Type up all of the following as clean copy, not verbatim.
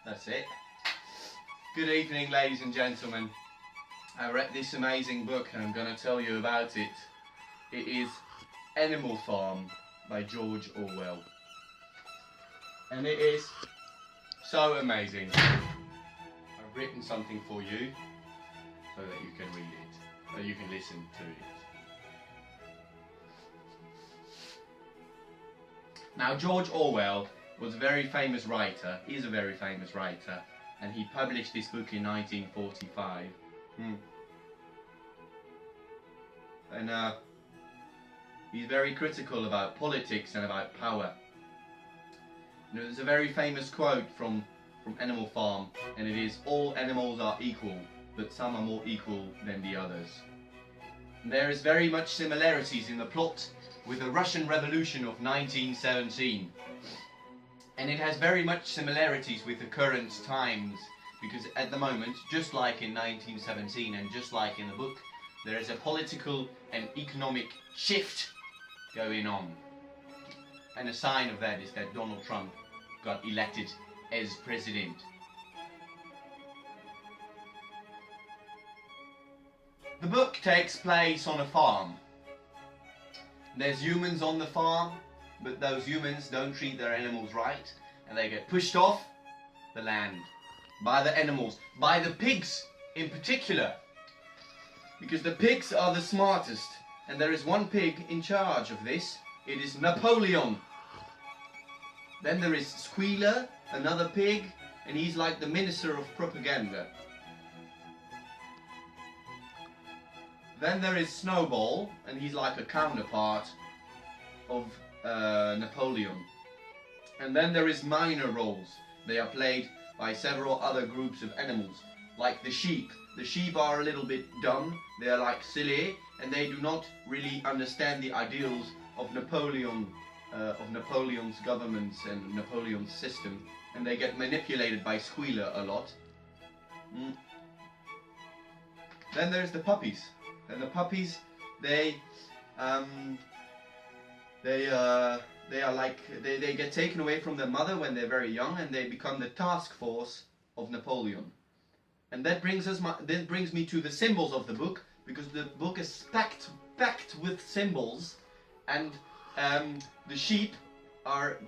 That's it. Good evening, ladies and gentlemen. I read this amazing book and I'm going to tell you about it. It is Animal Farm by George Orwell. And it is so amazing. I've written something for you so that you can read it, so you can listen to it. Now, George Orwell was a very famous writer, is a very famous writer, and he published this book in 1945. And he's very critical about politics and about power. You know, there's a very famous quote from Animal Farm, and it is, "All animals are equal, but some are more equal than the others." And there is very much similarities in the plot with the Russian Revolution of 1917. And it has very much similarities with the current times, because at the moment, just like in 1917 and just like in the book, there is a political and economic shift going on. And a sign of that is that Donald Trump got elected as president. The book takes place on a farm. There's humans on the farm, but those humans don't treat their animals right, and they get pushed off the land by the animals, by the pigs in particular, because the pigs are the smartest, and there is one pig in charge of this. It is Napoleon. Then there is Squealer, another pig, and he's like the minister of propaganda. Then there is Snowball, and he's like a counterpart of Napoleon. And then there is minor roles. They are played by several other groups of animals, like the sheep. The sheep are a little bit dumb, they are like silly, and they do not really understand the ideals of Napoleon's governments and Napoleon's system, and they get manipulated by Squealer a lot. Then there's the puppies, and the puppies, they get taken away from their mother when they're very young, and they become the task force of Napoleon. And that brings me to the symbols of the book, because the book is packed with symbols, and the sheep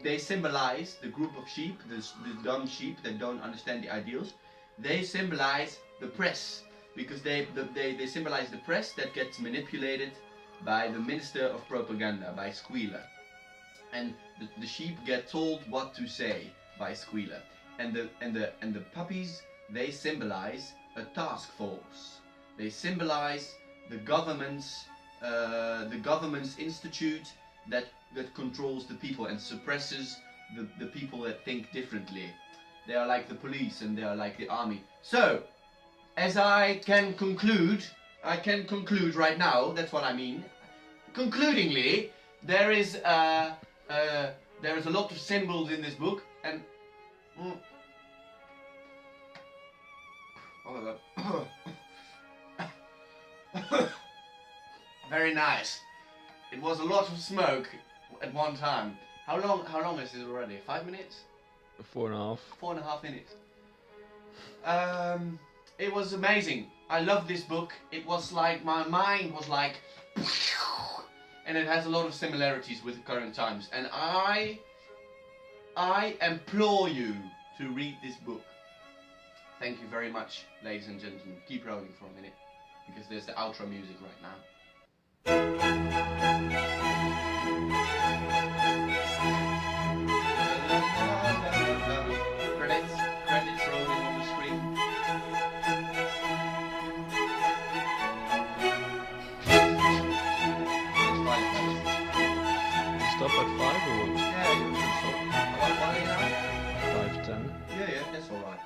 they symbolize the group of sheep, the dumb sheep that don't understand the ideals. They symbolize the press, because they symbolize the press that gets manipulated by the minister of propaganda, by Squealer. And the sheep get told what to say by Squealer. And the puppies, they symbolize a task force. They symbolize the government's institute that controls the people and suppresses the people that think differently. They are like the police and they are like the army. So, as I can conclude right now, that's what I mean. Concludingly, there is a lot of symbols in this book, and very nice. It was a lot of smoke at one time. How long is it already? 5 minutes? 4.5. 4.5 minutes. It was amazing. I love this book. It was like my mind was like, and it has a lot of similarities with the current times. And I implore you to read this book. Thank you very much, ladies and gentlemen. Keep rolling for a minute, because there's the outro music right now. Credits rolling on the screen. Stop at 5 or what? Yeah, you can stop. What are you now? 5:10. Yeah, that's alright.